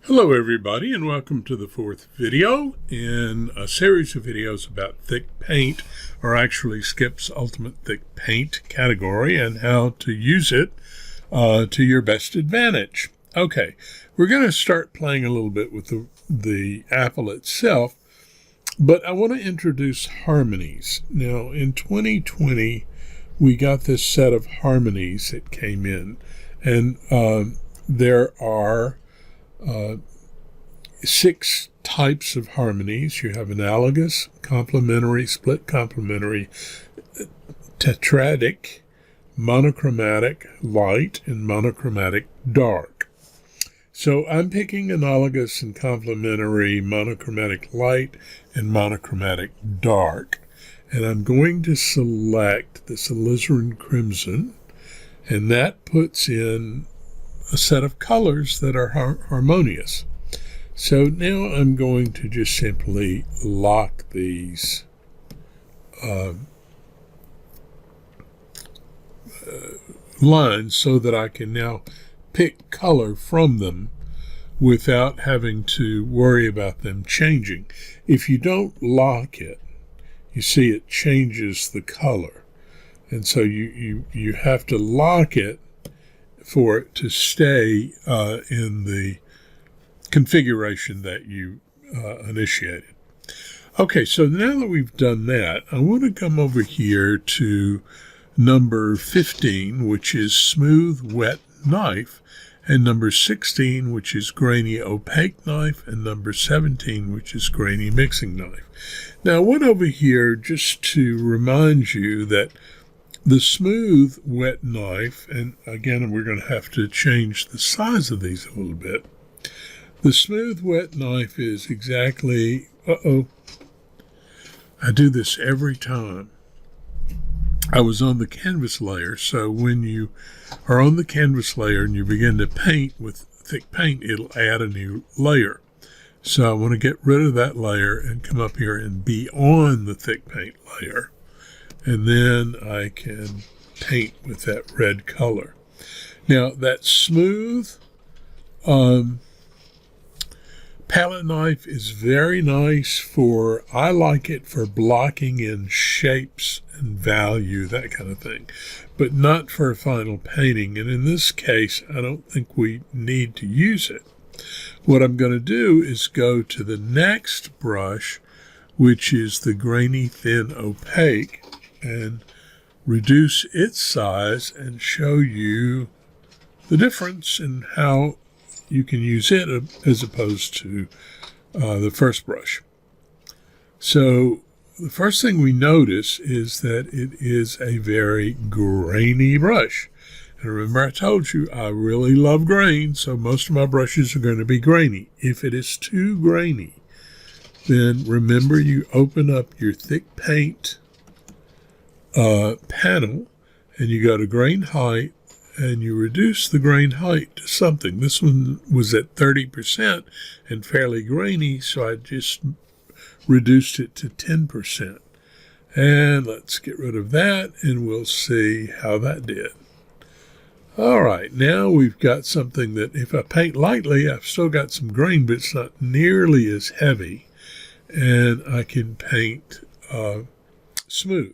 Hello everybody, and welcome to the fourth video in a series of videos about thick paint, or actually Skip's Ultimate Thick Paint category, and how to use it to your best advantage. Okay, we're going to start playing a little bit with the apple itself, but I want to introduce Harmonies. Now in 2020 we got this set of Harmonies that came in, and there are 6 types of harmonies. You have analogous, complementary, split complementary, tetradic, monochromatic light, and monochromatic dark. So I'm picking analogous and complementary, monochromatic light, and monochromatic dark. And I'm going to select this alizarin crimson, and that puts in a set of colors that are harmonious. So now I'm going to just simply lock these lines so that I can now pick color from them without having to worry about them changing. If you don't lock it, you see it changes the color. And so you have to lock it for it to stay in the configuration that you initiated. Okay, so now that we've done that, I want to come over here to number 15, which is smooth wet knife, and number 16, which is grainy opaque knife, and number 17, which is grainy mixing knife. Now I went over here just to remind you that the smooth wet knife, and again we're going to have to change the size of these a little bit. The smooth wet knife is exactly, I do this every time. I was on the canvas layer, so when you are on the canvas layer and you begin to paint with thick paint, it'll add a new layer. So I want to get rid of that layer and come up here and be on the thick paint layer. And then I can paint with that red color. Now that smooth palette knife is very nice for, I like it for blocking in shapes and value, that kind of thing, but not for final painting. And in this case, I don't think we need to use it. What I'm going to do is go to the next brush, which is the grainy thin opaque, and reduce its size and show you the difference in how you can use it as opposed to the first brush. So the first thing we notice is that it is a very grainy brush. And remember I told you I really love grain, so most of my brushes are going to be grainy. If it is too grainy, then remember you open up your thick paint panel and you go to grain height and you reduce the grain height to something. This one was at 30% and fairly grainy, so I just reduced it to 10%. And let's get rid of that and we'll see how that did. All right, now we've got something that if I paint lightly, I've still got some grain, but it's not nearly as heavy, and I can paint smooth.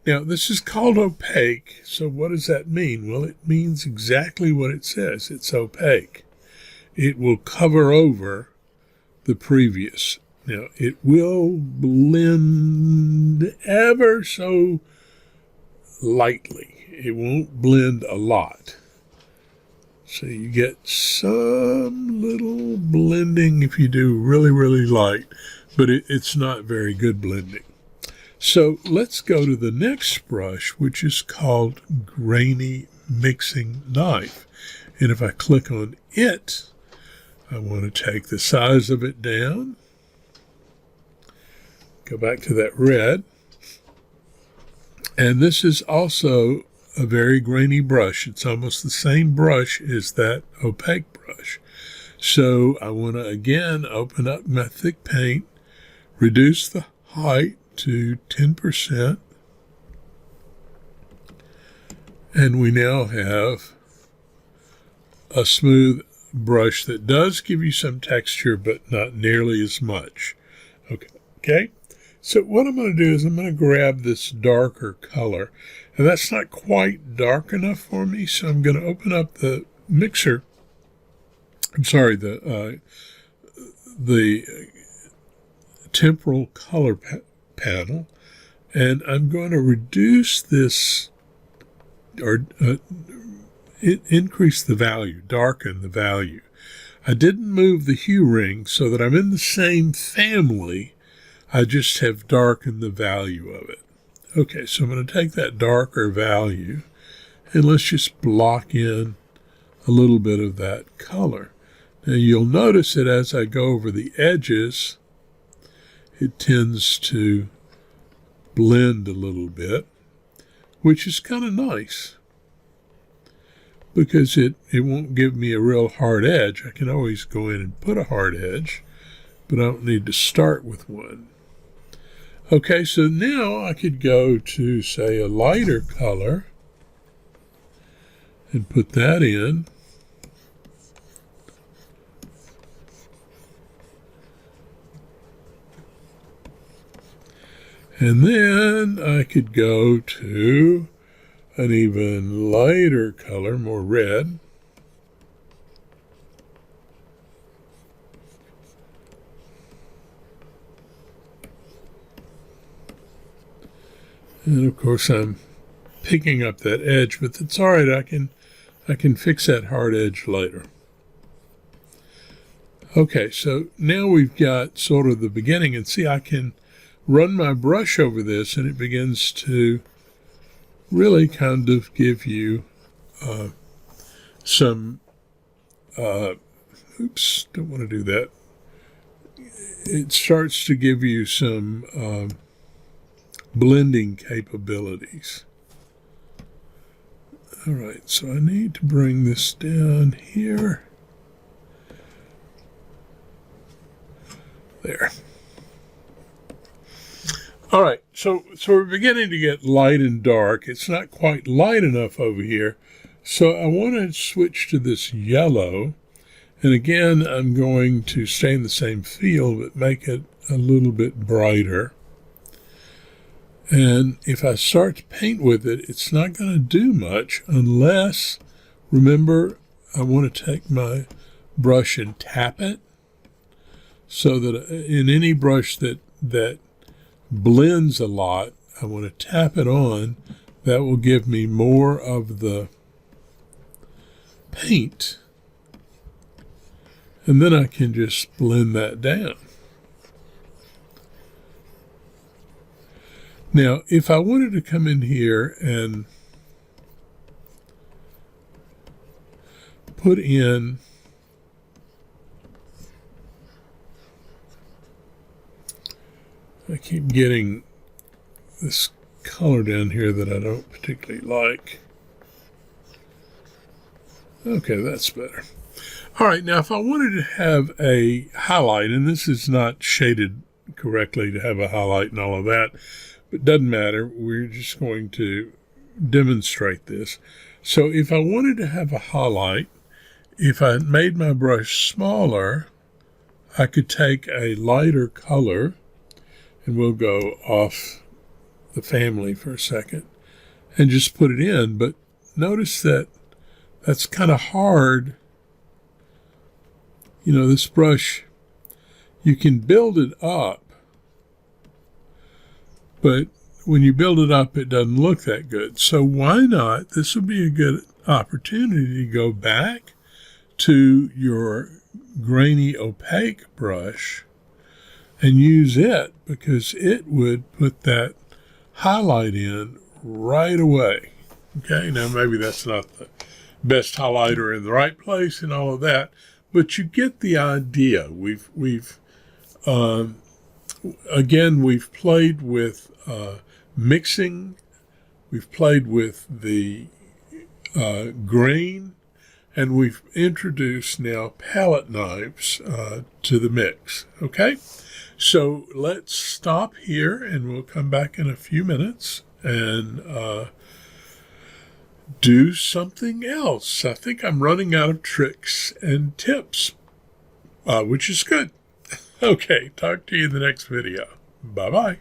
Now, this is called opaque, so what does that mean? Well, it means exactly what it says. It's opaque. It will cover over the previous. Now, it will blend ever so lightly. It won't blend a lot. So you get some little blending if you do really, really light, but it's not very good blending. So let's go to the next brush, which is called grainy mixing knife. And if I click on it, I want to take the size of it down, go back to that red. And this is also a very grainy brush. It's almost the same brush as that opaque brush. So I want to again open up my thick paint, reduce the height to 10%, and we now have a smooth brush that does give you some texture, but not nearly as much. Okay. So what I'm going to do is I'm going to grab this darker color, and that's not quite dark enough for me, so I'm going to open up the mixer. I'm sorry, the temporal color panel, and I'm going to reduce this, or increase the value, darken the value. I didn't move the hue ring so that I'm in the same family. I just have darkened the value of it. Okay, so I'm going to take that darker value and let's just block in a little bit of that color. Now you'll notice that as I go over the edges, it tends to blend a little bit, which is kind of nice because it won't give me a real hard edge. I can always go in and put a hard edge, but I don't need to start with one. Okay, so now I could go to, say, a lighter color and put that in. And then I could go to an even lighter color, more red. And of course I'm picking up that edge, but it's all right. I can fix that hard edge later. Okay, so now we've got sort of the beginning, and see, I can run my brush over this and it begins to really kind of give you some, oops, don't want to do that. It starts to give you some blending capabilities. All right, so I need to bring this down here. There. All right, so we're beginning to get light and dark. It's not quite light enough over here, so I want to switch to this yellow. And again, I'm going to stay in the same field, but make it a little bit brighter. And if I start to paint with it, it's not going to do much unless, remember, I want to take my brush and tap it, so that in any brush that blends a lot, I want to tap it on. That will give me more of the paint. And then I can just blend that down. Now, if I wanted to come in here and put in I keep getting this color down here that I don't particularly like. Okay, that's better. All right, now if I wanted to have a highlight, and this is not shaded correctly to have a highlight and all of that, but it doesn't matter. We're just going to demonstrate this. So if I wanted to have a highlight, if I made my brush smaller, I could take a lighter color, and we'll go off the family for a second and just put it in. But notice that that's kind of hard. You know, this brush, you can build it up, but when you build it up, it doesn't look that good. So why not? This would be a good opportunity to go back to your grainy opaque brush and use it, because it would put that highlight in right away. Okay, now maybe that's not the best highlighter in the right place and all of that, but you get the idea. Again, we've played with mixing, we've played with the grain, and we've introduced now palette knives to the mix. Okay, so let's stop here and we'll come back in a few minutes and do something else. I think I'm running out of tricks and tips, which is good. Okay, talk to you in the next video. Bye-bye.